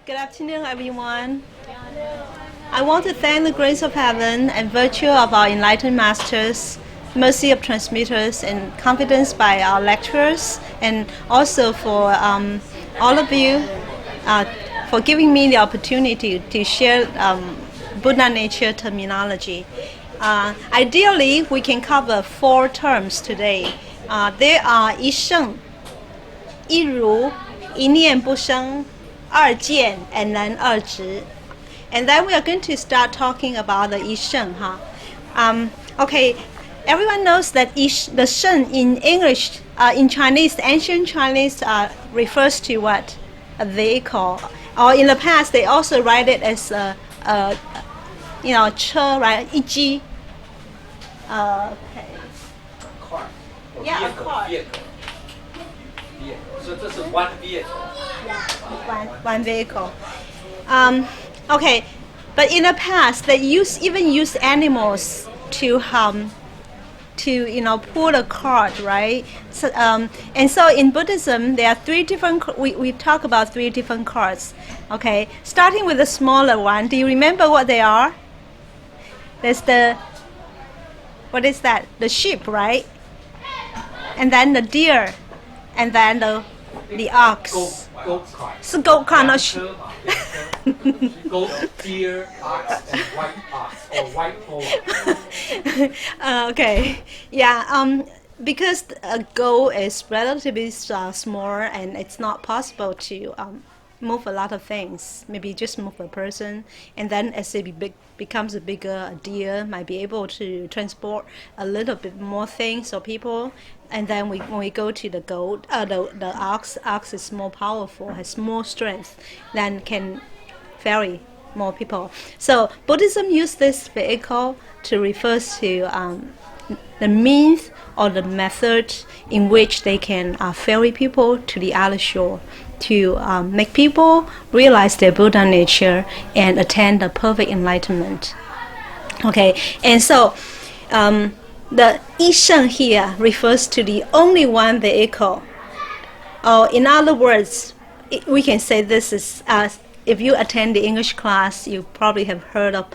Good afternoon, everyone. I want to thank the grace of heaven and virtue of our enlightened masters, mercy of transmitters, and confidence by our lecturers, and also for all of you for giving me the opportunity to share Buddha nature terminology. Ideally, we can cover 4 terms today. They are 一圣、一如、一念不生、二见 and then 二执. And then we are going to start talking about the 一圣, okay, everyone knows that the 圣 in English, in Chinese, ancient Chinese refers to what? A vehicle. Or in the past, they also write it as车, right? 一机. Okay. Car. Yeah, a car. Vehicle. So this is one vehicle. Yeah, one vehicle. Okay, but in the past, they even use animals to pull a cart, right? So, and so in Buddhism, there are 3 different. We talk about 3 different carts. Okay, starting with the smaller one. Do you remember what they are? There's what is that? The sheep, right? And then the deer, and then the ox. Goat cart. So goat cart, not sheep. Goat, deer, ox, and white ox or white polo. Okay, yeah. Because a goat is relatively small, and it's not possible to move a lot of things. Maybe just move a person, and then as it becomes a bigger, a deer might be able to transport a little bit more things or people. And then when we go to the goat, the ox is more powerful, has more strength, then can ferry more people. So Buddhism used this vehicle to refer to the means or the method in which they can ferry people to the other shore, to make people realize their Buddha nature and attain the perfect enlightenment. Okay, and so the 一圣 here refers to the only one vehicle. Or in other words, we can say this is, if you attend the English class, you probably have heard of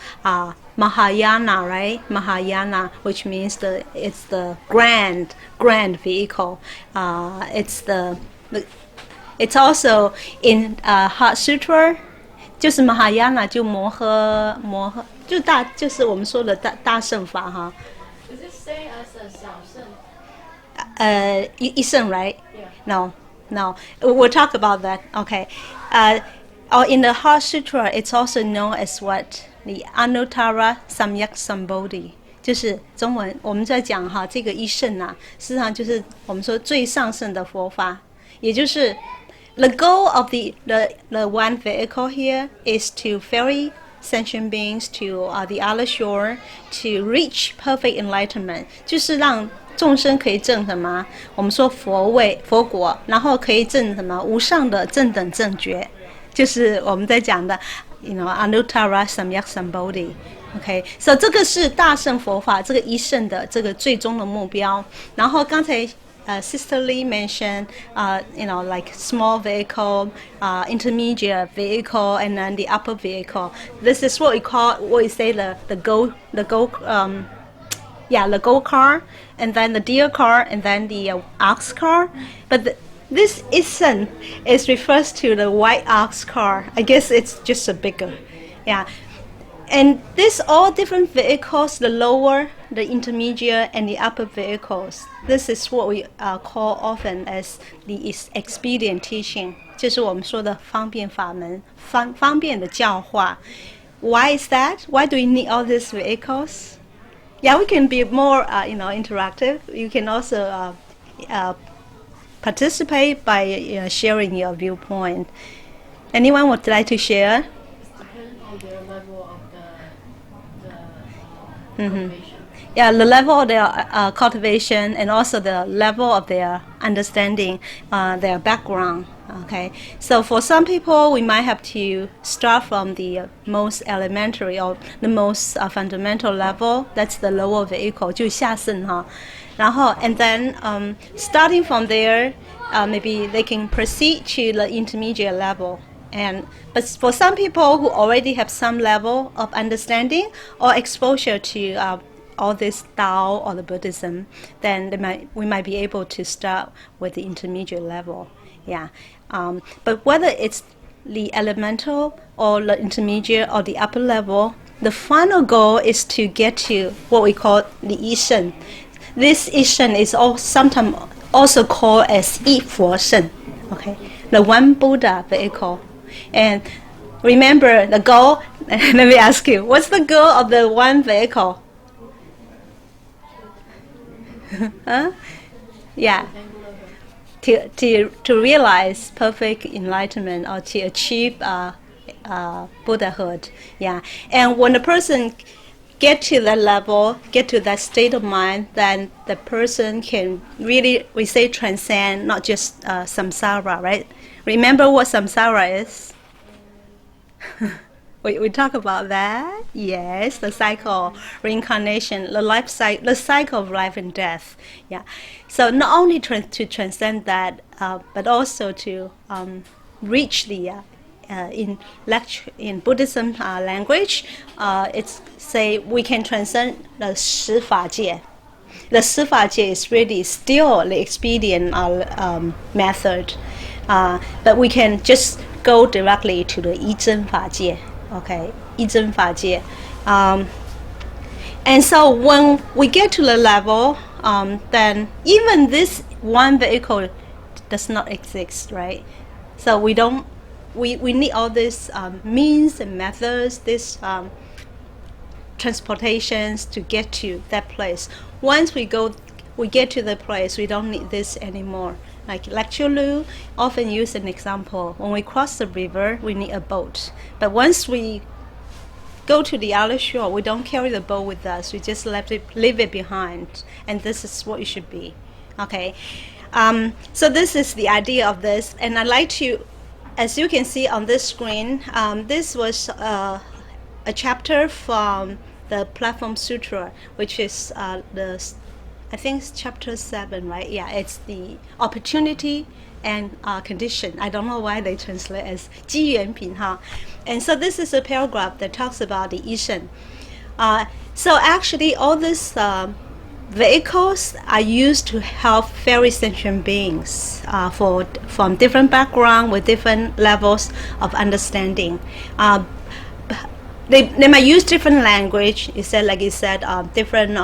Mahayana, right? Mahayana, which means it's the grand vehicle. It's also in Heart Sutra. 就是 Mahayana 就摩诃就是我们说的大乘法哈。Is it same as a 小圣？一圣, right? Yeah. No. We'll talk about that. Okay. Or in the Heart Sutra, it's also known as what? The Anuttara Samyak Sambodhi. 就是中文我们在讲哈，这个一圣啊，事实上就是我们说最上圣的佛法，也就是 the goal of the one vehicle here is to ferry sentient beings to the other shore to reach perfect enlightenment. 就是让众生可以证什么？我们说佛果，然后可以证什么？无上的正等正觉，就是我们在讲的 Anuttara Samyak Sambodhi. Okay, so 这个是大乘佛法这个一圣的这个最终的目标。然后刚才Sister Lee mentioned, like small vehicle, intermediate vehicle, and then the upper vehicle. This is what we say the go car, and then the deer car, and then the ox car. But this isn't. It refers to the white ox car. I guess it's just a bigger, yeah. And these all different vehicles, the lower, the intermediate, and the upper vehicles. This is what we call often as the expedient teaching. 就是我们说的方便法门，方便的教化。Why is that? Why do we need all these vehicles? Yeah, we can be more, interactive. You can also participate by sharing your viewpoint. Anyone would like to share? Depends on their level of the Mm-hmm. Yeah, the level of their cultivation and also the level of their understanding, their background. Okay, so for some people, we might have to start from the most elementary or the most fundamental level. That's the lower vehicle, 就下圣哈。然后 and then starting from there, maybe they can proceed to the intermediate level. But for some people who already have some level of understanding or exposure to all this Tao or the Buddhism, then we might be able to start with the intermediate level. Yeah. But whether it's the elemental or the intermediate or the upper level, the final goal is to get to what we call the Yi Shen. This Yi Shen is sometimes also called as Yi Fo Shen. Okay, the one Buddha vehicle. And remember the goal. Let me ask you, what's the goal of the one vehicle? Huh? Yeah. To realize perfect enlightenment or to achieve Buddhahood. Yeah. And when a person get to that level, get to that state of mind, then the person can really, we say, transcend not just samsara, right? Remember what samsara is? we talk about that. Yes, the cycle, reincarnation, the cycle of life and death. Yeah. So not only to transcend that, but also to reach the in Buddhism language, it's say we can transcend the 十法界. The 十法界 is really still the expedient method, but we can just go directly to the 一真法界. Okay, 一真法界. And so when we get to the level, then even this one vehicle does not exist, right? So we need all these means and methods, these transportations to get to that place. Once we get to the place, we don't need this anymore. Like Lecture Lu often use an example. When we cross the river, we need a boat. But once we go to the other shore, we don't carry the boat with us. We just leave it behind. And this is what it should be. Okay. So this is the idea of this. And I'd like to, as you can see on this screen, this was a chapter from the Platform Sutra, which is I think it's chapter 7, right? Yeah, it's the opportunity and condition. I don't know why they translate as 机缘品, huh? And so this is a paragraph that talks about the Yi Shen. So actually all these vehicles are used to help very sentient beings from different background with different levels of understanding. They might use different language. Like you said, different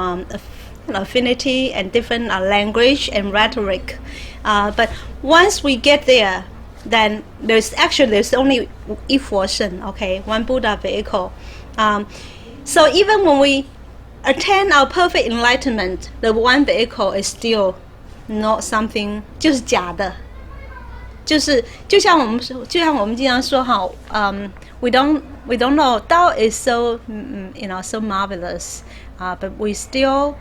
affinity and different language and rhetoric. But once we get there, then there's only 一佛身, okay, one Buddha vehicle. So even when we attain our perfect enlightenment, the one vehicle is still not something 就是假的。就像我们经常说哈，we don't know. Tao is so so marvelous, but we still,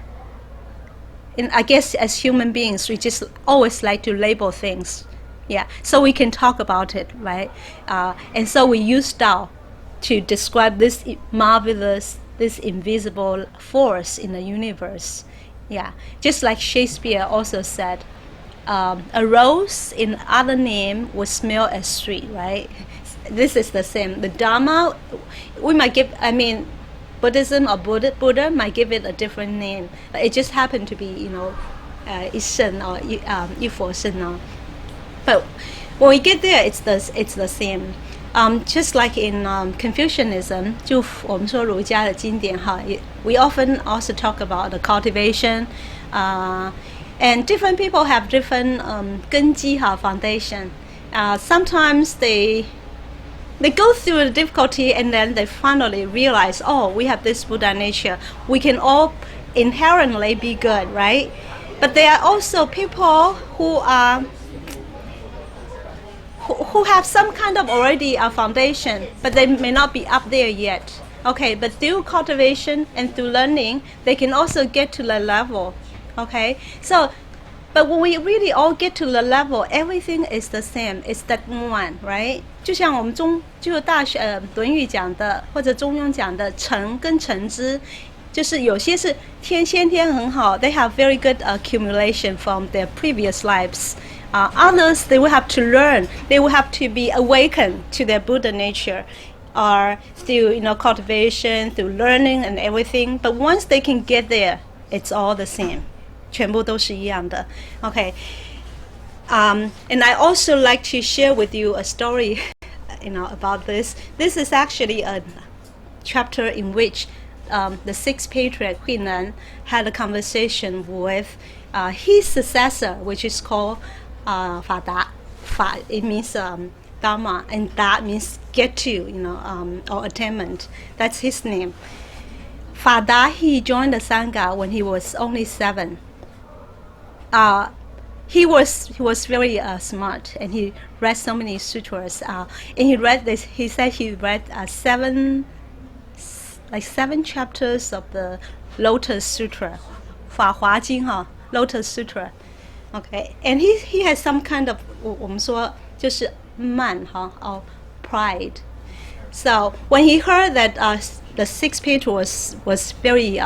and I guess as human beings, we just always like to label things, yeah. So we can talk about it, right? And so we use Tao to describe this marvelous, this invisible force in the universe, yeah. Just like Shakespeare also said, a rose in other name would smell as sweet, right? This is the same. The Dharma, we might give, Buddhism or Buddha might give it a different name. But it just happened to be, Yi Shen or Yi Fo Shen. But when we get there, it's the same. Just like in Confucianism, 就我们说儒家的经典哈, we often also talk about the cultivation, and different people have different 根基 foundation. Sometimes they go through the difficulty and then they finally realize, oh, we have this Buddha nature. We can all inherently be good, right? But there are also people who have some kind of already a foundation, but they may not be up there yet. Okay, but through cultivation and through learning, they can also get to the level. Okay, so, but when we really all get to the level, everything is the same. It's that one, right? 就像我们就大学论语讲的，或者中庸讲的成跟成之，就是有些是先天很好 ，they have very good accumulation from their previous lives. Others, they will have to learn. They will have to be awakened to their Buddha nature, or through cultivation, through learning and everything. But once they can get there, it's all the same. 全部都是一样的. Okay. And I also like to share with you a story, about this. This is actually a chapter in which the sixth patriarch Huinan had a conversation with his successor, which is called Fa Da. Fa, it means Dharma, and Da means get to, or attainment. That's his name. Fa Da, he joined the Sangha when he was only 7. He was very smart, and he read so many sutras. And he read this. He said he read 7 chapters of the Lotus Sutra, 法华经 Lotus Sutra. Okay, and he has some kind of 我们说就是慢 or pride. So when he heard that the sixth patriarch was very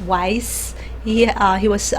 wise, he was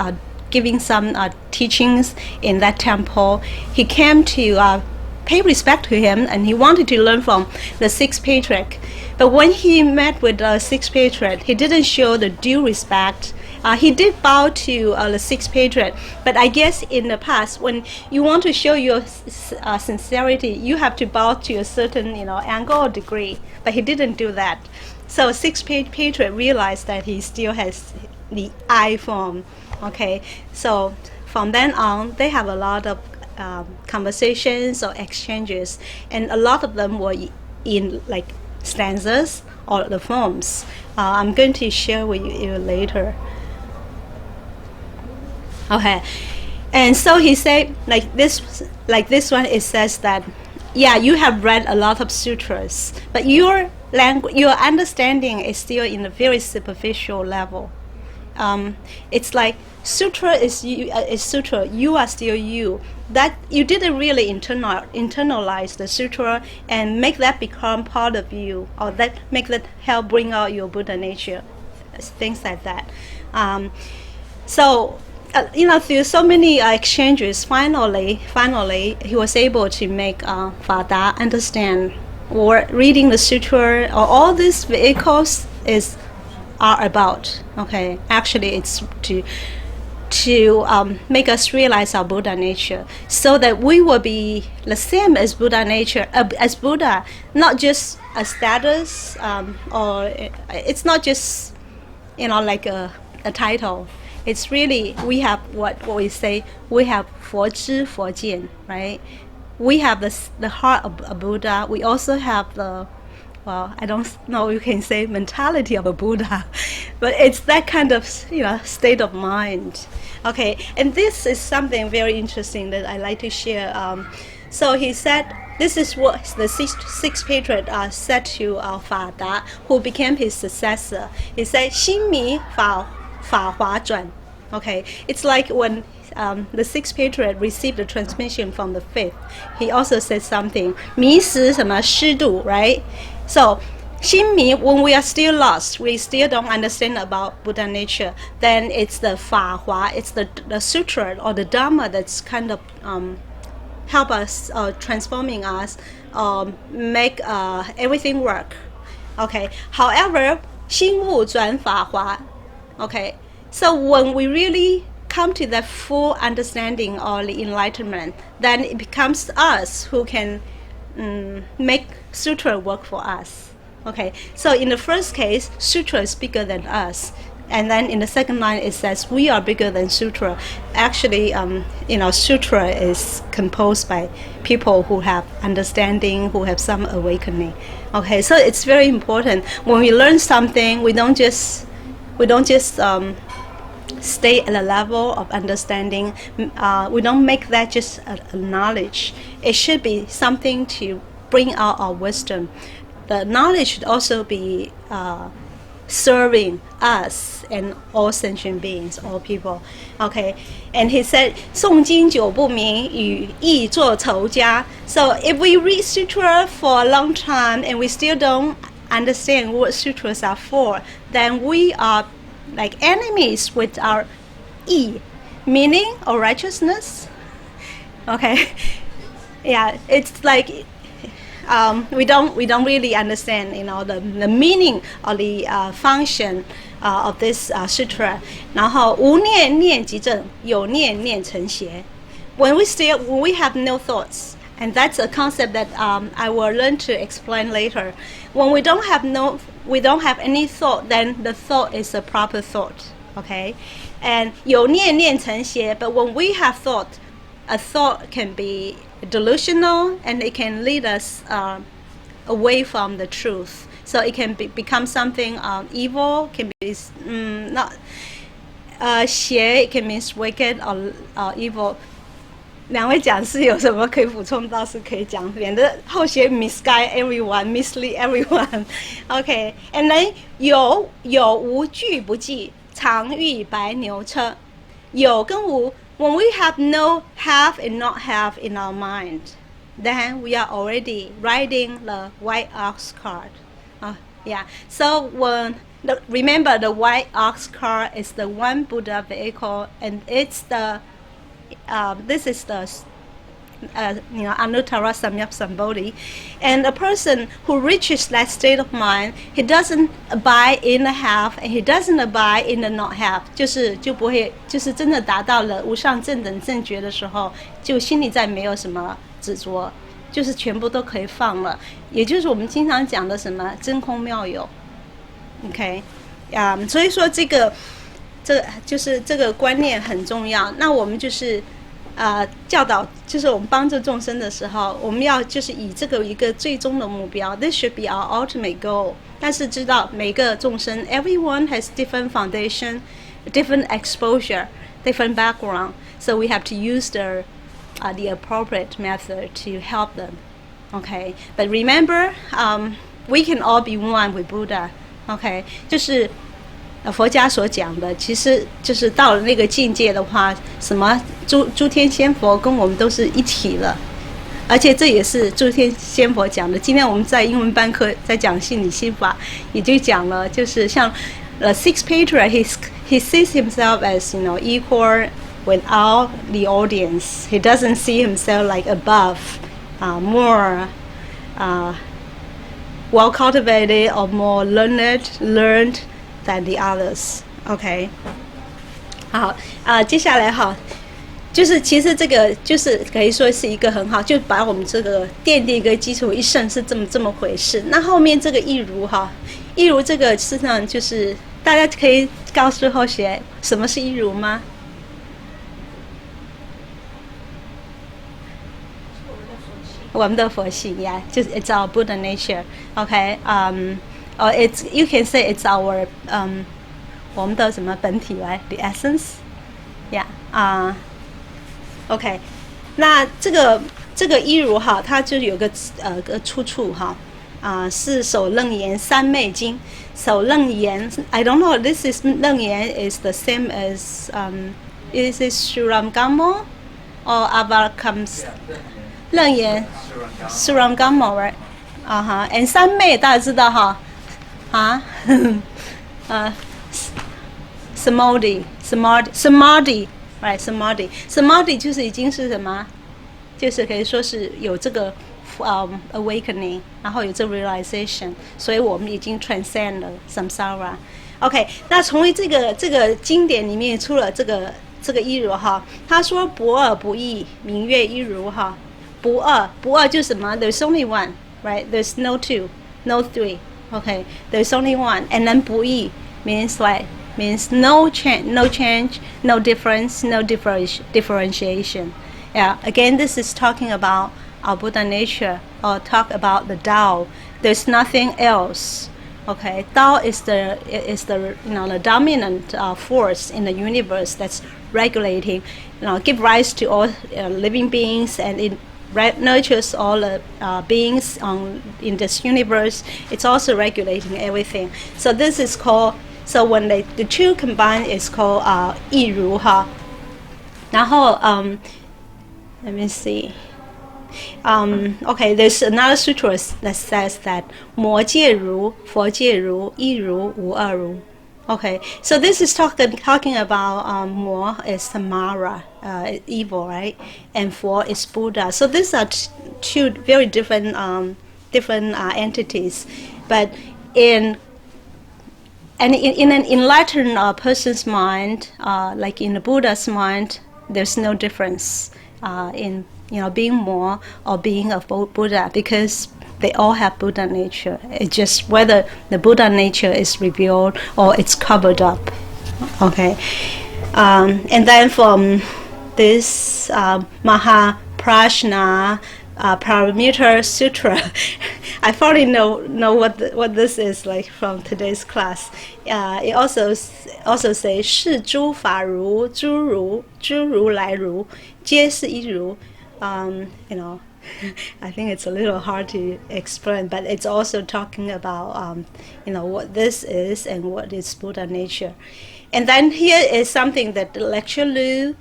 giving some teachings in that temple. He came to pay respect to him, and he wanted to learn from the sixth patriarch. But when he met with the sixth patriarch, he didn't show the due respect. He did bow to the sixth patriarch, but I guess in the past, when you want to show your sincerity, you have to bow to a certain angle or degree. But he didn't do that. So sixth patriarch realized that he still has the I form. Okay, so from then on, they have a lot of conversations or exchanges, and a lot of them were in like stanzas or the forms. I'm going to share with you later. Okay, and so he said like this one. It says that, yeah, you have read a lot of sutras, but your understanding is still in a very superficial level. It's like sutra is sutra. You are still you. That you didn't really internalize the sutra and make that become part of you, or that make that help bring out your Buddha nature, things like that. So through so many exchanges, finally, he was able to make Fa Da understand, or reading the sutra, or all these vehicles are about. Okay, actually, it's to make us realize our Buddha nature, so that we will be the same as Buddha nature, as Buddha, not just a status, or it's not just like a title. It's really, we have what we say, we have 佛知佛见, right? We have the heart of a Buddha. We also have the, well, I don't know, you can say mentality of a Buddha, but it's that kind of state of mind. Okay, and this is something very interesting that I like to share. So he said, this is what the sixth patriarch said to Fa Da, who became his successor. He said, 心迷法华转. Okay, it's like when the sixth patriarch received the transmission from the fifth. He also said something, 迷失什么失度, right? So, 心迷, when we are still lost, we still don't understand about Buddha nature, then it's the 法华, it's the sutra or the Dharma that's kind of help us, transforming us, make everything work. Okay. However, 心悟转法华. Okay. So when we really come to that full understanding or the enlightenment, then it becomes us who can make sutra work for us. Okay, so in the first case, sutra is bigger than us, and then in the second line it says we are bigger than sutra. Actually, sutra is composed by people who have understanding, who have some awakening. Okay, so it's very important when we learn something, we don't just stay at a level of understanding. We don't make that just a knowledge. It should be something to bring out our wisdom. The knowledge should also be serving us and all sentient beings, all people. Okay, and he said, 诵经久不明，语意作仇家. So if we read sutra for a long time and we still don't understand what sutras are for, then we are like enemies with our 义, meaning or righteousness. Okay, yeah, it's like we don't really understand, the meaning or the function of this sutra. 然后无念念即正，有念念成邪。When we have no thoughts, and that's a concept that I will learn to explain later. When we don't have any thought, then the thought is a proper thought. Okay, and 有念念成邪. But when we have thought, a thought can be delusional and it can lead us away from the truth. So it can become something evil, can be not 邪, it can mean wicked or evil. 两位讲师有什么可以补充到是可以讲，免得后学 misguide everyone, mislead everyone. Okay, and then 有无俱不计，常遇白牛车。有跟无 when we have no have and not have in our mind, then we are already riding the white ox cart. Yeah. So remember, the white ox cart is the one Buddha vehicle, and it's the this is the Anuttara Samyak Sambodhi. And a person who reaches that state of mind, he doesn't abide in the have and he doesn't abide in the not have. 就不会，就是真的达到了无上正等正觉的时候，就心里再没有什么执着，就是全部都可以放了。也就是我们经常讲的什么真空妙有。OK， 所以说这就是这个观念很重要。那我们就是教导，就是我们帮助众生的时候，我们要就是以这个一个最终的目标 ，This should be our ultimate goal。但是知道每个众生 ，everyone has different foundation, different exposure, different background. So we have to use the appropriate method to help them. Okay, but remember, we can all be one with Buddha. Okay, 就是佛家所讲的，其实就是到了那个境界的话，什么诸天仙佛跟我们都是一体了，而且这也是诸天仙佛讲的。今天我们在英文班课在讲性理心法，也就讲了，就是像Sixth Patriarch, he sees himself as equal without the audience. He doesn't see himself like above, more well cultivated or more learned than the others. OK， 好接下来就是其实这个就是可以说是一个很好，就把我们这个奠定一个基础，一生是这么回事。那后面这个一如一如这个事实上就是大家可以告诉后学什么是一如吗？我们的佛性 ，yeah， 就是 it's our Buddha nature. OK， or you can say it's our 我们的什么本体 right? The essence. Yeah. OK， 那这个一如它就有个出处是首楞严三昧经。首楞严 I don't know, this is 楞严 is the same as is it Suramgamo or Avalokams? 楞严 Suramgamo, right? And 三昧大家知道Samadhi, right? Samadhi 就是已经是什么？就是可以说是有这个awakening， 然后有这个 realization， 所以我们已经 transcend 了 samsara。OK， 那从这个经典里面出了这个一如他说不二不异，名曰一如不二就是什么 ？There's only one, right? There's no two, no three. Okay, there's only one, and then 不异 means no change, no difference, no differentiation. Yeah, again, this is talking about our Buddha nature, or talk about the Tao. There's nothing else. Okay, Tao is the the dominant force in the universe that's regulating, give rise to all living beings, and it nurtures all the beings in this universe. It's also regulating everything. So this is called. So when the two combine, it's called 一如然后let me see. Okay, there's another sutra that says that 魔界如、佛界如、一如、无二如。Okay, so this is talking about Mo is Samara, evil, right? And Fo is Buddha. So these are two very different entities, but in an enlightened person's mind, like in the Buddha's mind, there's no difference in being Mo or being a Buddha, because they all have Buddha nature. It's just whether the Buddha nature is revealed or it's covered up. Okay, and then from this Mahaprajna Parameter Sutra, I probably know what this is, like from today's class. It also says 是诸法如诸如来如皆是一如. I think it's a little hard to explain, but it's also talking about what this is and what is Buddha nature. And then here is something that the lecturer Lu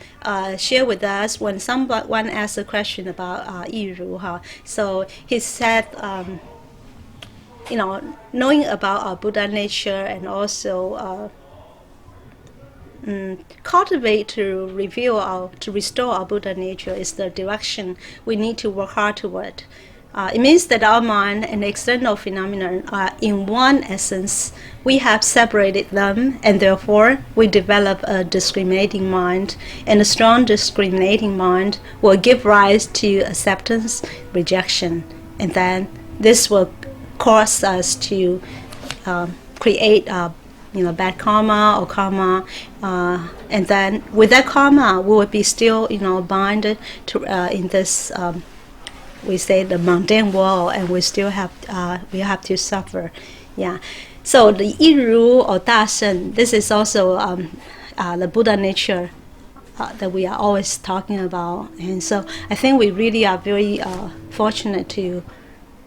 shared with us when someone asked a question about Yiru. So he said, knowing about our Buddha nature and also cultivate to restore our Buddha nature is the direction we need to work hard toward. It means that our mind and external phenomena are in one essence. We have separated them, and therefore we develop a discriminating mind, and a strong discriminating mind will give rise to acceptance, rejection, and then this will cause us to create bad karma or karma, and then with that karma we will be still binded to in this we say the mundane world, and we still have to suffer. So the Yiru or Dasen, this is also the Buddha nature that we are always talking about, and so I think we really are very fortunate to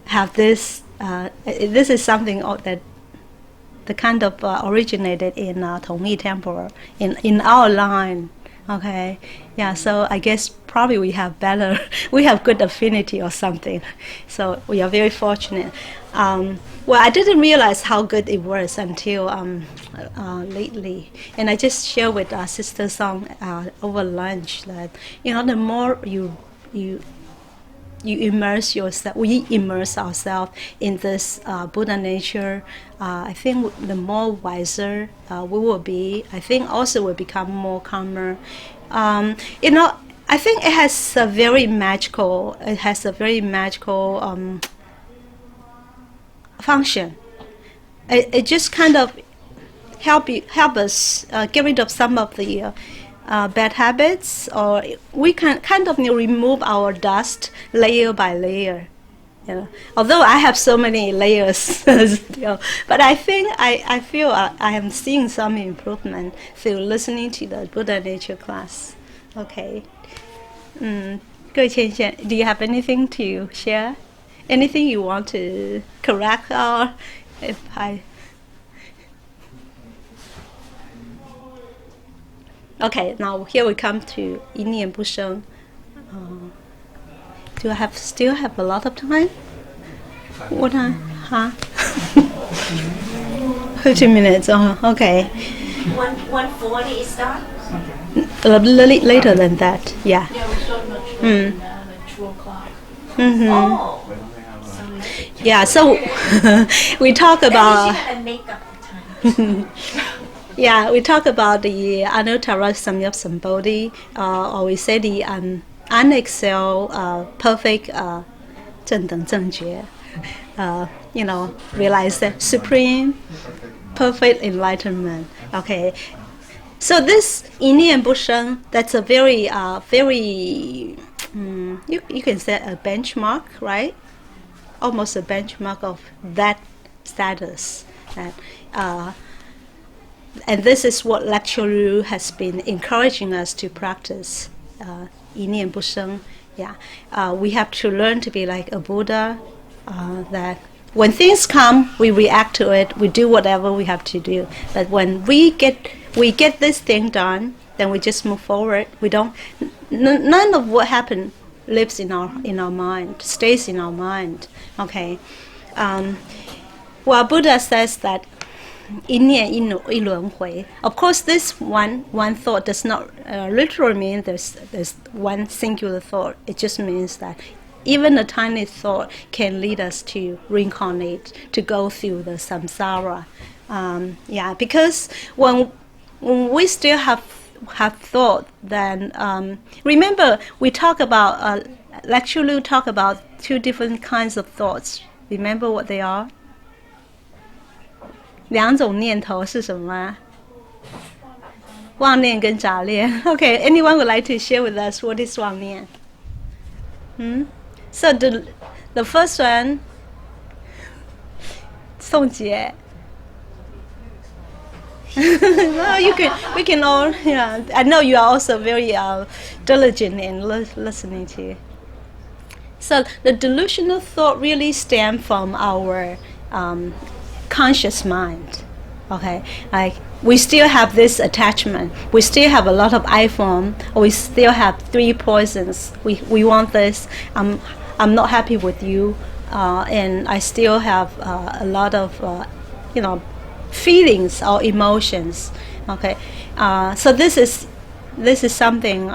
have this. This is something that the kind of originated in Tongyi Temple in our line. Okay, so I guess probably we have good affinity or something. So we are very fortunate. Well, I didn't realize how good it was until lately, and I just shared with Sister Song over lunch that the more you immerse yourself, we immerse ourselves in this Buddha nature, I think the more wiser we will be. I think also we'll become more calmer. I think it has a very magical function. It just kind of help us get rid of some of the bad habits, or we can kind of remove our dust layer by layer. Although I have so many layers still, but I think I feel I am seeing some improvement through listening to the Buddha nature class. Okay. 各位浅显, do you have anything to share? Anything you want to correct, or if I... Okay, now here we come to 一念不生. Do I still have a lot of time? What time? 15 minutes. Oh, okay. 1:40 start? A little later than that. Yeah. Yeah, we started much later now, like 2 o'clock. Oh, Yeah. So we talk that means about. you gotta make up the time. Yeah, we talk about the Anuttara Samyak Sambodhi, or we say the unexcelled, perfect 正等正觉, realize that supreme, perfect enlightenment. Okay, so this 一念不生, that's a very, you can say a benchmark, right? Almost a benchmark of that status. And this is what Lecturer Lu has been encouraging us to practice, 一念不生. We have to learn to be like a Buddha, that when things come, we react to it, we do whatever we have to do. But when we get this thing done, then we just move forward. We don't. None of what happened lives in our mind, stays in our mind. Okay. Well, Buddha says that 一念一轮回. Of course, this one thought does not literally mean there's one singular thought. It just means that even a tiny thought can lead us to reincarnate, to go through the samsara. Because when we still have thought, then remember we talk about actually talk about two different kinds of thoughts. Remember what they are? 两种念头是什么？妄念跟杂念。Okay, anyone would like to share with us what is 妄念? So the first one, 宋杰. Well, we can all, yeah. I know you are also very diligent in listening to. So the delusional thought really stems from our conscious mind. Okay, like we still have this attachment. We still have a lot of iPhone. We still have 3 poisons. We want this. I'm not happy with you, and I still have a lot of feelings or emotions. Okay, so this is something.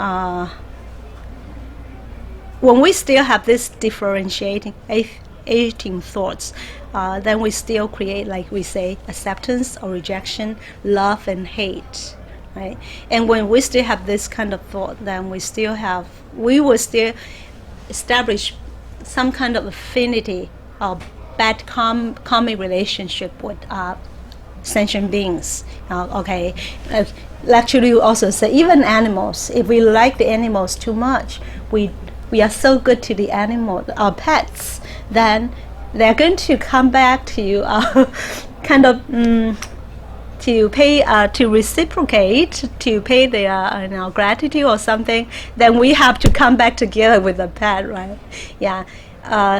When we still have this differentiating thoughts, then we still create, like we say, acceptance or rejection, love and hate, right? And when we still have this kind of thought, then we will still establish some kind of affinity or bad karmic relationship with sentient beings. Okay, actually you also say even animals, if we like the animals too much, we are so good to the animal, our pets, then they're going to come back to kind of to pay, to reciprocate, to pay their gratitude or something. Then we have to come back together with the pet, right? Yeah.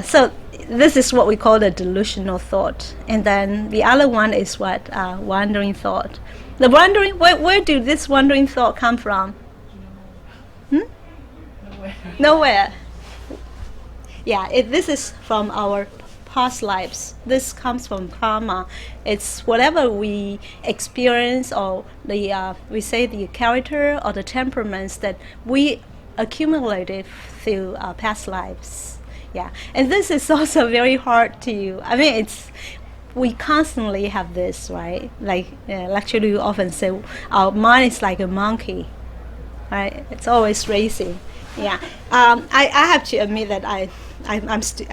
So this is what we call the delusional thought. And then the other one is what? Wandering thought. The wandering, where do this wandering thought come from? Nowhere. Yeah, this is from our past lives. This comes from karma. It's whatever we experience, or we say the character or the temperaments that we accumulated through past lives. Yeah, and this is also very hard to. I mean, we constantly have this, right? Like actually, you often say our mind is like a monkey, right? It's always racing. Yeah, I have to admit that I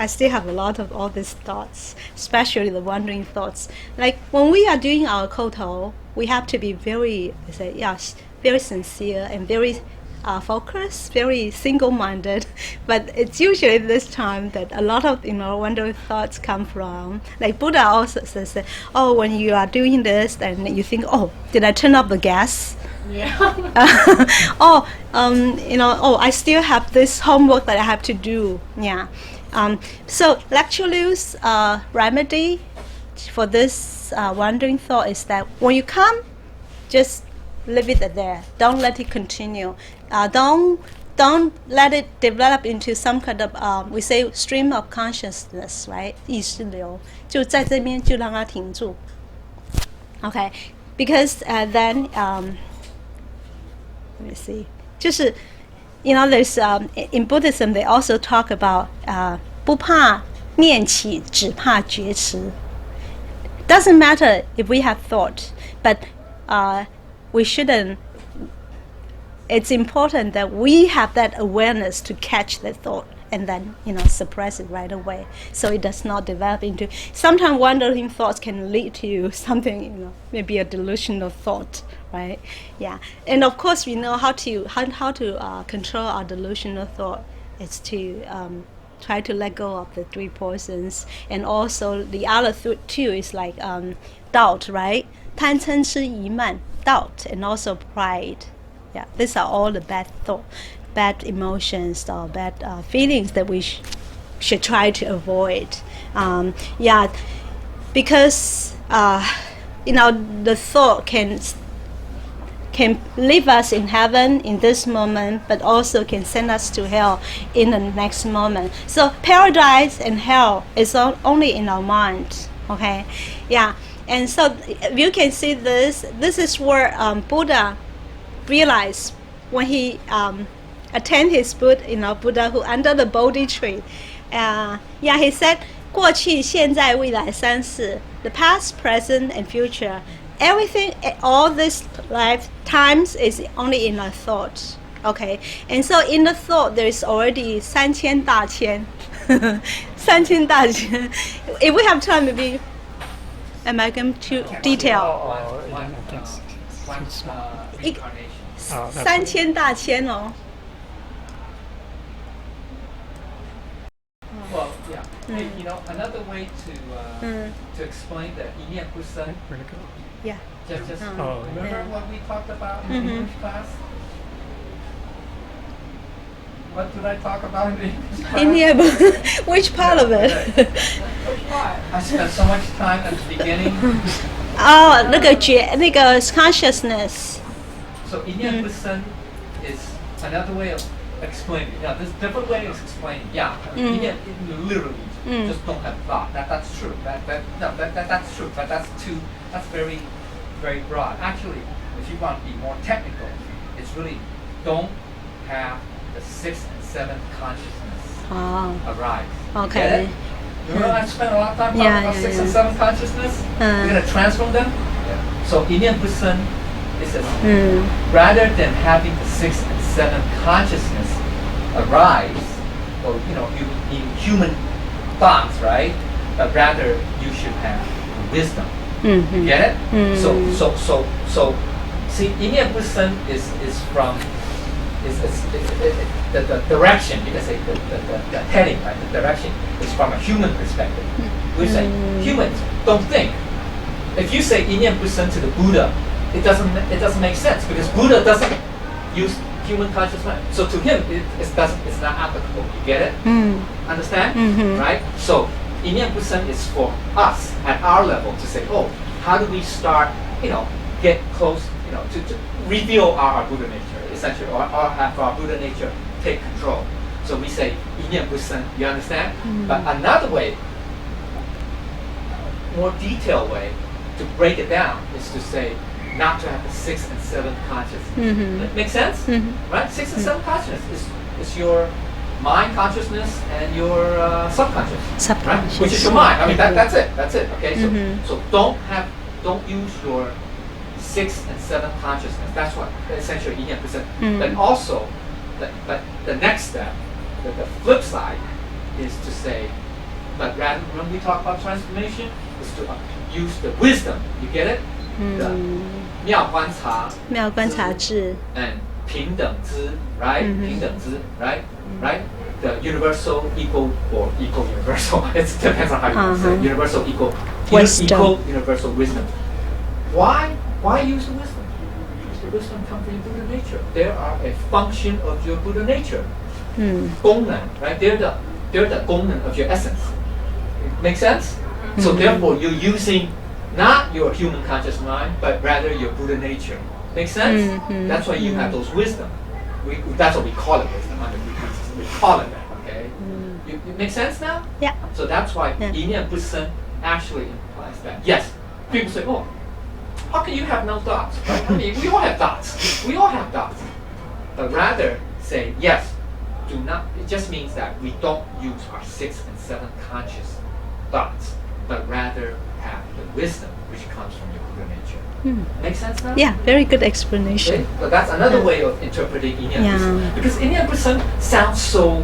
still have a lot of all these thoughts, especially the wandering thoughts. Like when we are doing our koto, we have to be very sincere and very focused, very single-minded. But it's usually this time that a lot of wandering thoughts come from. Like Buddha also says that, oh, when you are doing this, then you think, oh, did I turn off the gas? Yeah. I still have this homework that I have to do. Yeah. So Lecture's remedy for this wandering thought is that when you come, just leave it there. Don't let it continue. Don't let it develop into some kind of we say stream of consciousness, right? 意识流就在这边就让它停住. Okay, because then let me see. 就是 there's in Buddhism they also talk about 不怕念起，只怕觉迟. Doesn't matter if we have thought, but we shouldn't. It's important that we have that awareness to catch the thought and then suppress it right away, so it does not develop into. Sometimes wandering thoughts can lead to something, maybe a delusional thought, right? Yeah, and of course we know how to control our delusional thought. It's to try to let go of the 3 poisons, and also the other 2 is like doubt, right? 贪嗔痴疑慢, doubt, and also pride. Yeah, these are all the bad emotions or bad feelings that we should try to avoid. Because the thought can leave us in heaven in this moment, but also can send us to hell in the next moment. So paradise and hell is only in our mind. Okay, yeah. And so you can see this. This is where Buddha realized when he attend his Buddhahood under the Bodhi tree. He said, 过去、现在、未来三世, the past, present, and future. Everything, all this lifetimes is only in a thought. Okay, and so in the thought there is already 3000大千. 3000大千. If we have time, maybe am I going to detail? Incarnation. 3000大千哦. Well, yeah. Hey, another way to explain the 一念不生. Yeah. Just Oh. remember what we talked about in the English class? What did I talk about in the English class? In here, which part of it? I spent so much time at the beginning. 那个 consciousness. So 一念不生 is another way of explaining. Yeah, there's different way of explaining. Yeah, 一念 literally just don't have thought. That's true. That's true. But that's very, very broad. Actually, if you want to be more technical, it's really don't have the sixth and seventh consciousness arise. Okay. Get it? Remember I spent a lot of time talking about sixth and seventh consciousness? We're going to transform them? So 一念不生 is rather than having the sixth and seventh consciousness arise, or in human thoughts, right? But rather you should have wisdom. You get it? So see, 一念不生 is from the direction, you can say the heading, right? The direction is from a human perspective. We say humans don't think. If you say 一念不生 to the Buddha, it doesn't make sense because Buddha doesn't use human conscious mind. So to him, it's not applicable. You get it? Understand? Right? So 一念不生 is for us at our level to say, oh, how do we start, get close, to reveal our Buddha nature, essentially, or have our Buddha nature take control. So we say 一念不生. You understand? But another way, more detailed way to break it down is to say not to have the sixth and seventh consciousness. Make sense? Right? Sixth and seventh consciousness is your mind consciousness and your subconscious, right? Which is your mind. I mean, that's it. That's it. Okay. So don't use your sixth and seventh consciousness. That's what essentially 一念不生. But also, but the next step, the flip side, is to say, but rather when we talk about transformation, is to use the wisdom. You get it? The 妙观察智 and 平等知, right? 平等知, right? Right? The universal equal or equal universal. It depends on how you want to say it. Universal equal equal universal wisdom. Why use the wisdom? Because the wisdom comes from your Buddha nature. They are a function of your Buddha nature. 功能, right? They're the 功能 of your essence. Make sense? So therefore, you're using not your human conscious mind, but rather your Buddha nature. Make sense? That's why you have those wisdom. That's what we call it wisdom. We call it that. Okay. It makes sense now? Yeah. So that's why 一念不生 actually implies that. Yes. People say, oh, how can you have no thoughts? Right? I mean, we all have thoughts. We all have thoughts. But rather say, yes, do not. It just means that we don't use our sixth and seventh conscious thoughts, but rather have the wisdom which comes from your Buddha nature. Make sense now? Yeah, very good explanation. Okay? So that's another way of interpreting 一念不生. Because 一念不生 sounds so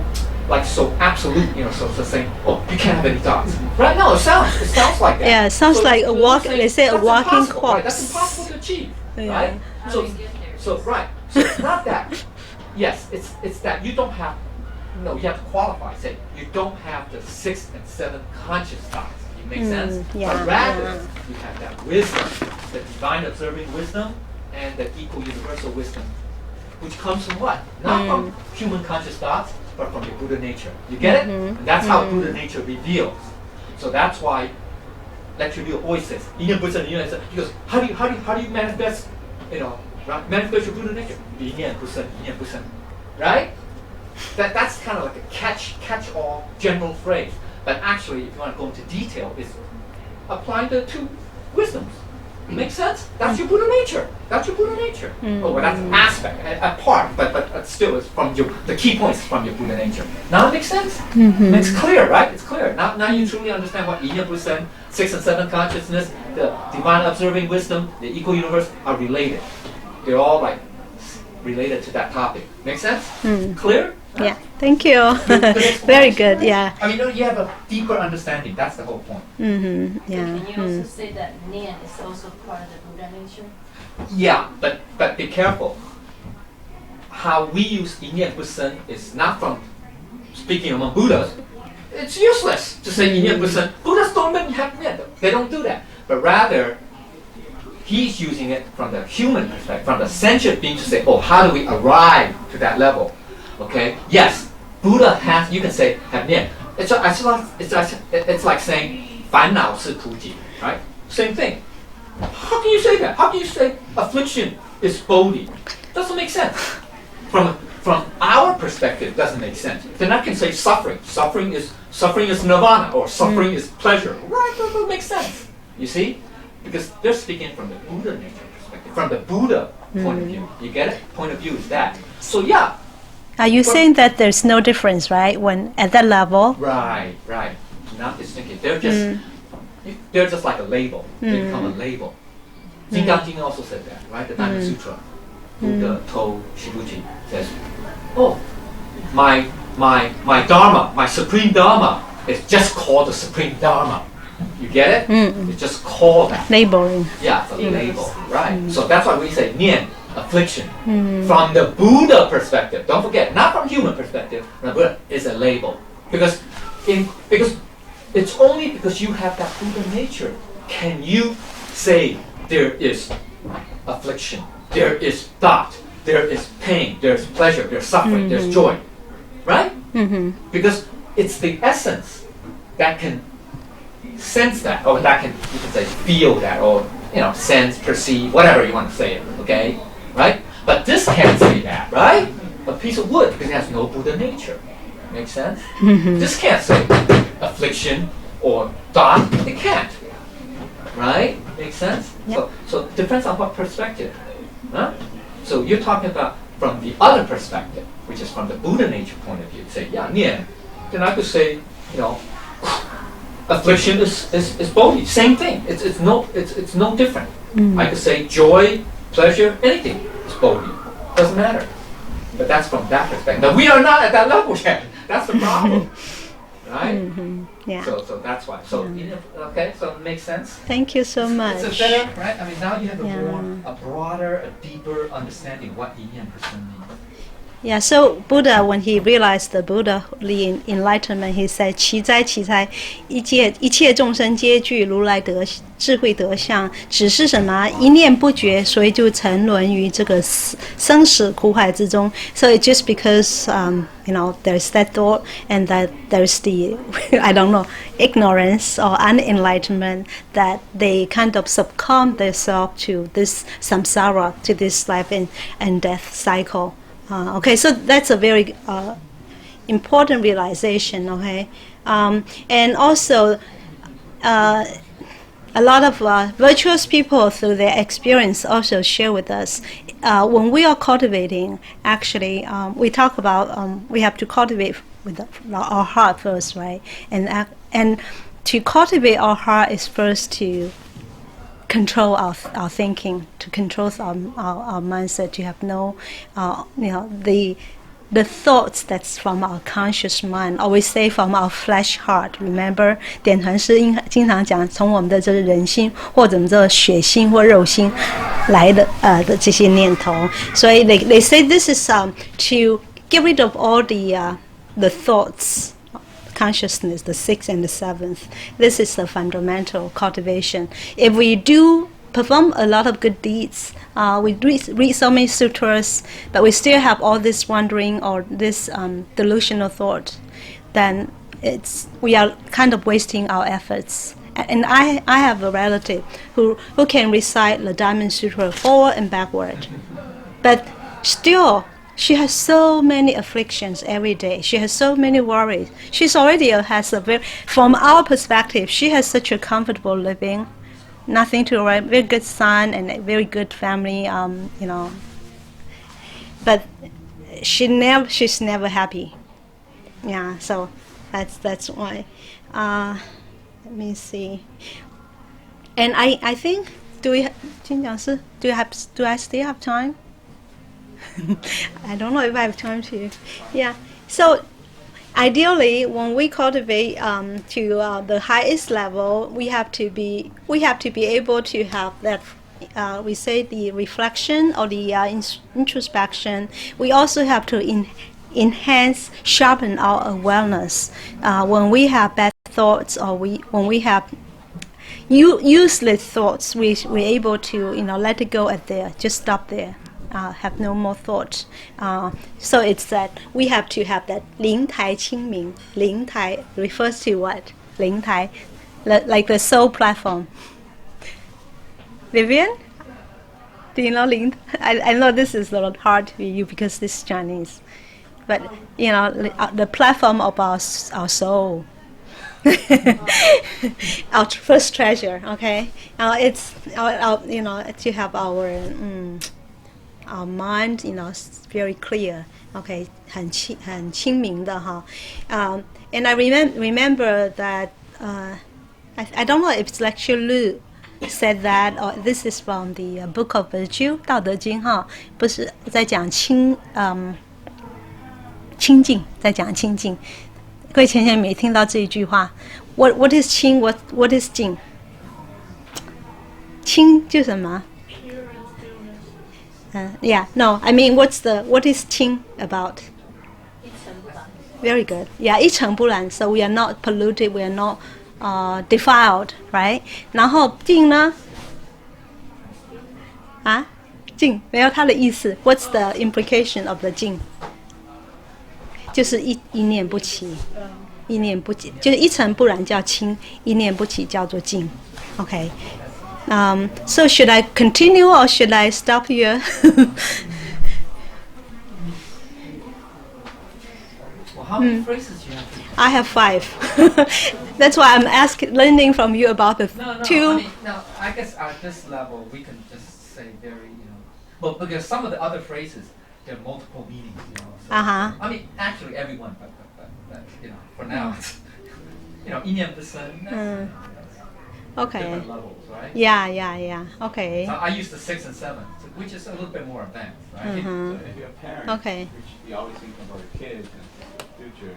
absolute, so saying, oh, you can't have any thoughts. Right? No, it sounds like that. Yeah, it sounds like a walk. Saying, They say a walking impossible, right? corpse. That's impossible to achieve, Yeah. right? So right. So it's not that. Yes, it's that you don't have. No, you have to qualify. Say you don't have the sixth and seventh conscious thoughts. It makes sense. Yeah, But rather, you have that wisdom, the divine observing wisdom, and the equal universal wisdom, which comes from what? Not from human conscious thoughts, but from your Buddha nature. You get it? And that's how Buddha nature reveals. So that's why Lecture Liu always says, 一念不生, he goes, how do you manifest, manifest your Buddha nature? 一念不生, 一念不生. Right? That's kind of like a catch-all general phrase. But actually, if you want to go into detail, it's applying the wisdoms. Makes sense? That's your Buddha nature. That's your Buddha nature. Oh, well, that's an aspect, a part, but still, it's from the key points from your Buddha nature. Now it makes sense. It's clear, right? It's clear. Now you truly understand what Yi Nian Bu Sen, 6 and 7 consciousness, the divine observing wisdom, the equal universe are related. They're all like related to that topic. Make sense? Clear? Yeah, thank you. Very good. Yeah. I mean, you have a deeper understanding. That's the whole point. Yeah. Can you also say that Nian is also part of the Buddha nature? Yeah, but be careful. How we use Yi Nian Bu Sen is not from speaking among Buddhas. It's useless to say Yi Nian Bu Sen. Buddhas don't have Nian. They don't do that. But rather, he's using it from the human perspective, from the sentient being to say, oh, how do we arrive to that level? Okay. Yes, Buddha has. You can say have nian. It's like saying 烦恼是菩提, right? Same thing. How can you say that? How can you say affliction is bodhi? Doesn't make sense. From our perspective, it doesn't make sense. Then I can say suffering. Suffering is nirvana, or suffering is pleasure. Right? That doesn't make sense. You see? Because they're speaking from the Buddha nature perspective, from the Buddha point of view. You get it? Point of view is that. So yeah. Are you saying that there's no difference, right? When at that level? Right. Not distinctive. They're just like a label. They become a label. Jing Gang Jing also said that, right? The Diamond Sutra. Buddha told Shibuji, says, oh, my Dharma, my supreme Dharma is just called the supreme Dharma. You get it? It's just called that. Labeling. Yeah, it's a label, right? So that's why we say nian, affliction. From the Buddha perspective, don't forget, not from human perspective, the Buddha is a label. Because it's only because you have that Buddha nature can you say there is affliction, there is thought, there is pain, there's pleasure, there's suffering, there's joy. Right? Because it's the essence that can sense that, or that can, you can say, feel that, or sense, perceive, whatever you want to say it, okay? Right? But this can't say that, right? A piece of wood, because it has no Buddha nature. Make sense? This can't say affliction or thought. It can't. Right? Make sense? Yep. So it depends on what perspective. Huh? So you're talking about from the other perspective, which is from the Buddha nature point of view. Say, yeah, nian. Then I could say, affliction is bodhi. Same thing. It's no different. I could say joy, pleasure, anything is bodhi. Doesn't matter. But that's from that perspective. Now we are not at that level yet. That's the problem. Right? Yeah. So that's why. So okay, so it makes sense. Thank you so much. It's better, right? I mean, now you have a broader, a deeper understanding what Yi Nian person means. Yeah, so Buddha, when he realized the Buddhaly enlightenment, he said, 奇哉奇哉，一切众生皆具如来智慧德相，只是什么一念不觉，所以就沉沦于这个生死苦海之中。So it's just because there's that thought and that there's the I don't know ignorance or unenlightenment that they kind of succumb themselves to this samsara, to this life and death cycle. Okay, so that's a very important realization, okay? And also, a lot of virtuous people, through their experience, also share with us, when we are cultivating, actually, we talk about we have to cultivate with our heart first, right? And to cultivate our heart is first to control our thinking, to control our mindset, to have no, the thoughts that's from our conscious mind, always say from our flesh heart. Remember, 点传师经常讲，从我们的这个人心或者我们这个血心或肉心来的的这些念头。所以 they say this is to get rid of all the thoughts. Consciousness, the 6th and the 7th. This is the fundamental cultivation. If we do perform a lot of good deeds, we read so many sutras, but we still have all this wandering or this delusional thought, then we are kind of wasting our efforts. And I have a relative who can recite the Diamond Sutra forward and backward, but still she has so many afflictions every day. She has so many worries. She's already from our perspective, she has such a comfortable living. nothing to worry. Very good son and a very good family. But she's never happy. Yeah, so that's why. Let me see. And I think do I still have time? I don't know if I have time to. Yeah. So ideally, when we cultivate to the highest level, we have to be able to have that. We say the reflection or the introspection. We also have to enhance, sharpen our awareness. When we have bad thoughts or when we have useless thoughts, we're able to let it go at there. Just stop there. Have no more thoughts. So it's that we have to have that 灵台清明. 灵台 refers to what? 灵台, like the soul platform. Vivian? Do you know 灵? I know this is a lot hard for you because this is Chinese. But, the platform of our soul. Our first treasure, okay? It's, to have our mind, very clear, okay, 很清明的哈. And I remember that, I don't know if it's lecture Lu said that, or this is from the Book of Virtue, 道德经哈, 不是在讲清净, 在讲清净. 各位前前没听到这一句话. What is 清? What is 净? 清就什么? Yeah, no, I mean, what is 清 about? Very good. Yeah, 一尘不染. So we are not polluted, we are not defiled, right? 然后净呢? 净没有它的意思. What's the implication of the 净? 就是一念不起. 一念不起, 就是一尘不染叫清, 一念不起叫做净. Okay. So should I continue or should I stop here? Well, how many phrases do you have? I have 5. That's why I'm learning from you about the No, 2. I guess at this level we can just say very, well, because some of the other phrases, there are multiple meanings, So, I mean, actually everyone, but for now, it's, 一念不生, Okay. different levels, right? Yeah. Okay. So I use the 6 and 7, which is a little bit more advanced, right? So if you're a parent, Okay. you always think about your kids and future,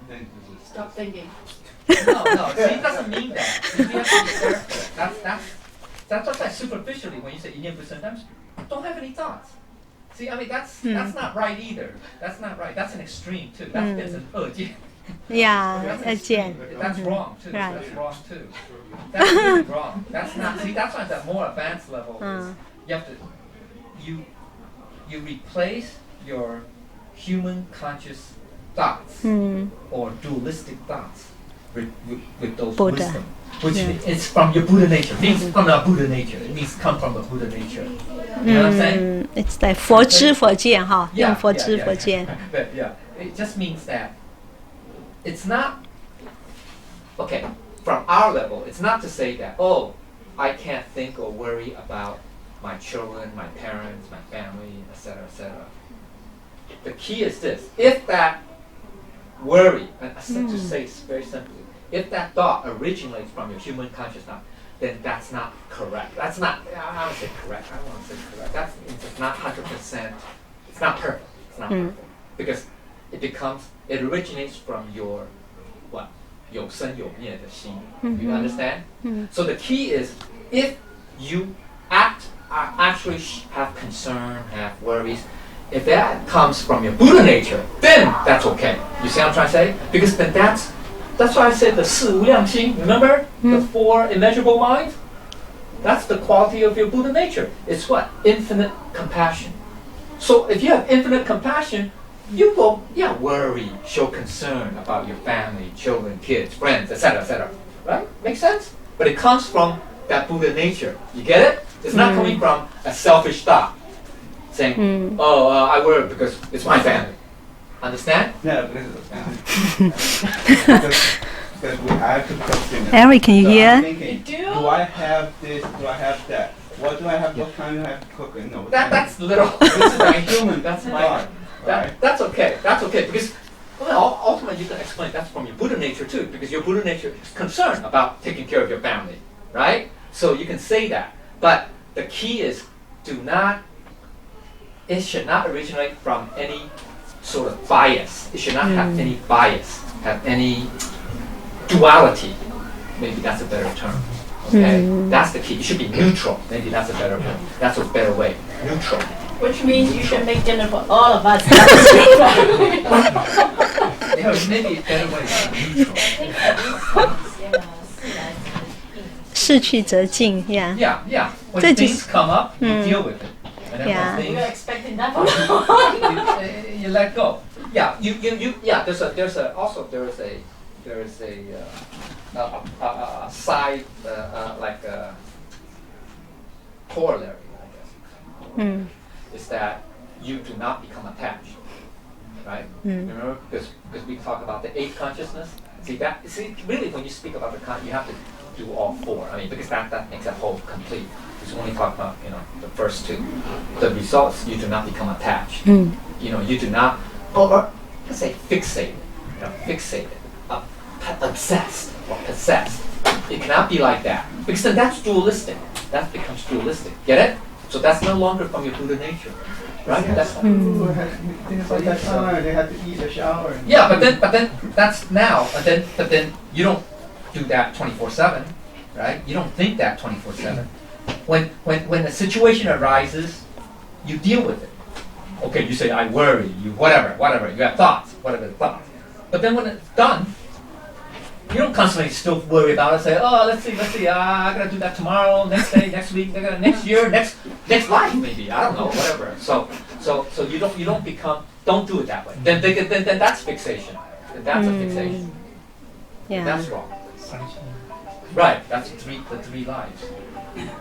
then this is Stop thinking. No, see, it doesn't mean that. See, you have to be careful. That's like superficially when you say 一念不生, don't have any thoughts. See, I mean, that's not right either. That's not right. That's an extreme too. That's an 二见. Yeah, That's an again. extreme. That's wrong too. Right. That's wrong too. That's really wrong. That's not. See, that's why the more advanced level is you have to you replace your human conscious thoughts or dualistic thoughts with those Buddha. wisdom, which is from your Buddha nature. It means from the Buddha nature. It means come from the Buddha nature. You know what I'm saying? It's like 佛知佛见哈, 用 Yeah, 佛知 yeah, 佛 yeah. 见. But yeah, it just means that it's not okay. From our level, it's not to say that I can't think or worry about my children, my parents, my family, etc., etc. The key is this: if that worry, and to say it very simply, if that thought originates from your human consciousness, then that's not correct. That's not. I don't say correct. I don't want to say correct. It's not 100%. It's not perfect. It's not perfect because it originates from your what? 有生有灭的心. You understand? So the key is if you actually have concern, have worries, if that comes from your Buddha nature, then that's okay. You see what I'm trying to say? Because then that's why I said the 四无量心. Remember the 4 immeasurable minds? That's the quality of your Buddha nature. It's what? Infinite compassion. So if you have infinite compassion, you will, worry, show concern about your family, children, kids, friends, etc., etc. Right? Makes sense? But it comes from that Buddha nature. You get it? It's not coming from a selfish thought, saying, I worry because it's my family. Understand? Yeah, because I have to cook dinner. Eric, can you So hear? I'm thinking, You do? do I have this? Do I have that? What do I have? What time do I have to cook it? No. That's little. This is my human. That's my. Right. That's okay. That's okay because well, ultimately you can explain that's from your Buddha nature too, because your Buddha nature is concerned about taking care of your family, right? So you can say that, but the key is it should not originate from any sort of bias. It should not have any bias, have any duality. Maybe that's a better term. Okay, that's the key. It should be neutral. Maybe that's a better way. That's a better way. Neutral. Which means you should make dinner for all of us. Yeah, maybe a better way is neutral. 逝去则进 yeah. Yeah, yeah. When So things just- come up, you deal with it. And then Yeah. when You're things expecting that from you let go. Yeah, you yeah. There's a side like a corollary, I guess. Is that you do not become attached, right? Remember, because we talk about the eighth consciousness. See, really, when you speak about you have to do all four. I mean, because that makes a whole complete. Because when we talk about the first two, the results you do not become attached. You do not, or let's say fixated, obsessed or possessed. It cannot be like that because then that's dualistic. That becomes dualistic. Get it? So that's no longer from your Buddha nature, right? That's People had things like that time. They had to eat or shower. yeah, but then that's now. But then you don't do that 24/7, right? You don't think that 24/7. When a situation arises, you deal with it. Okay, you say I worry, you whatever. You have thoughts, whatever the thoughts. But then when it's done, you don't constantly still worry about it. Say, oh, let's see. I gotta do that tomorrow, next day, next week, next year, next life, maybe. I don't know, whatever. So you don't do it that way. Then that's fixation. Then that's a fixation. Yeah. That's wrong. Right. That's the three lives.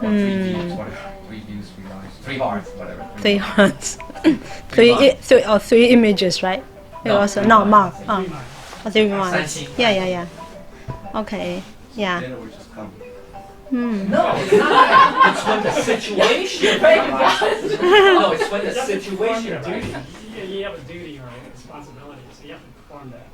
Or 3 views, whatever. 3 views, 3 lives. 3 hearts, whatever. 3 hearts. Three three images, right? It No, also three no minds. more. 3 minds. 三心. Yeah. Okay. Yeah. Dinner would just come. No, it's not that. It's when the situation arises. No, it's when the situation arises. You have a duty or a responsibility, so you have to perform that.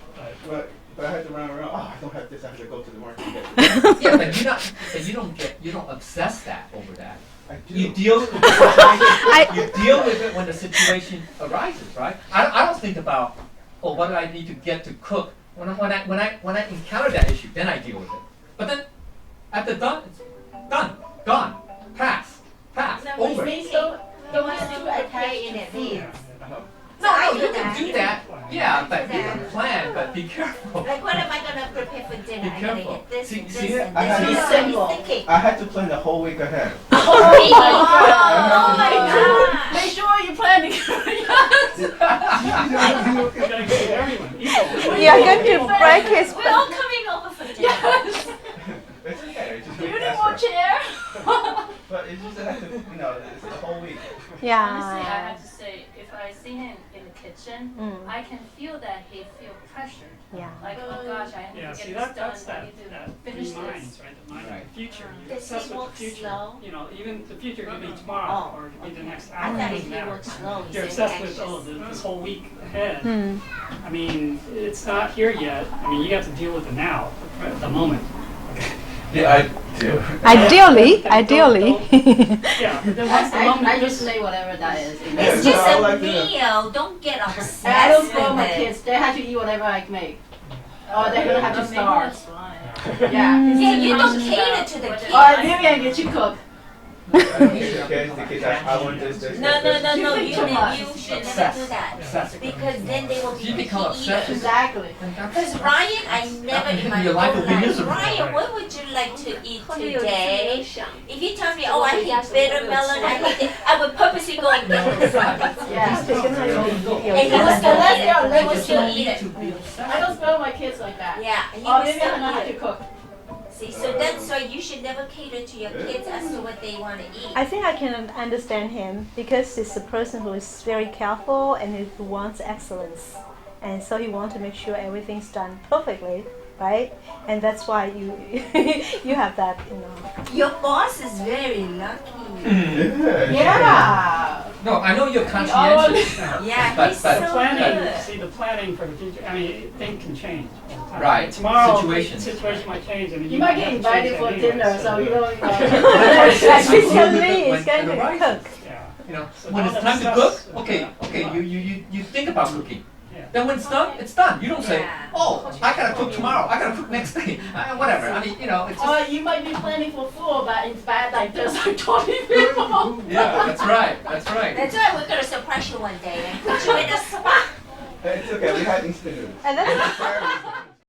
But I had to run around. Oh, I don't have this. I have to go to the market and get this. Yeah, but you don't obsess that over that. I do. You deal with the situation. You deal with it when the situation arises, right? I don't think about, oh, what do I need to get to cook? When I encounter that issue, then I deal with it. But then at the done, it's done, gone, pass, over. You want to prepare in advance. No, you can do that. Yeah, but you can plan, but be careful. Like, what am I going to prepare for dinner? Be I'm going to careful. get this See- and see this it? and I this. had You to- know what I'm thinking. I had to plan the whole week ahead. Oh my God. Make sure you plan it. You gotta give everyone equal. You are going to break his. We're all coming over for dinner. It's okay. It's just Do you a need more faster. chair? But it's just that I have to, it's the whole week. Honestly, I Yeah. have to say, if I see him in the kitchen, I can feel that he feel pressured. Yeah. Like, oh gosh, I need Yeah, to see, get that's this done. I that, need that to three finish minds, this. right? The mind Right. of the future. You Does obsess he with walk the future. slow? Even the future could be tomorrow Oh, or it could be the next I hour. thought It if doesn't he matter. walked slow, You're he's obsessed anxious. with this whole week ahead. I mean, it's not here yet. I mean, you have to deal with the now, the moment. Yeah, I do. Ideally. Yeah, but then once the moment I just just say whatever that is. It's Yeah, just I a like that. meal. Don't get And I don't obsessed spoil my with it. kids. They have to eat whatever I make. Or they're gonna have to Maybe starve. that's fine. Yeah. Yeah, you don't cater to the Or kids. maybe I get you cook. I don't care the kids. I want this. No. You You think too much. should never do that. Obsessed. Because then they will be You become picky obsessed. eaters. Exactly. Because Ryan, I never in my Your life whole will be life, miserable. Ryan, what would you like to eat today? If he tells me, oh, I hate bitter melon, I hate it, I would purposely go and get this. Yeah. And he was Unless still they are eat it. He was still liberty. eat it. I don't spoil my kids like that. Yeah, he Or was maybe I don't know how still to eat cook. it. See, so that's why you should never cater to your kids as to what they want to eat. I think I can understand him because he's a person who is very careful and who wants excellence, and so he wants to make sure everything's done perfectly. right? And that's why you you have that, you know. Your boss is very lucky. Yeah. No, I know you're conscientious. Yeah, But- he's but- so Planning, good. see the planning for the future. I mean, things can change. all the time. Right. Tomorrow, Situations. the situation might change, and You might get have to invited change for that dinner, anyway, so you know. Especially it's going to When- cook. Yeah. You know, So when don't it's time to obsess. cook, okay, you think about cooking. Yeah. Then when it's done, it's done. You don't say, Yeah. oh, I gotta cook tomorrow. I gotta cook next day. Whatever. I mean, you know, it's Or just. you might be planning for 4, but inspired like this, like 20 people. Yeah, that's right. That's right. That's why we're gonna surprise you one day and put you in a spot. It's okay, we had instant noodles. And that's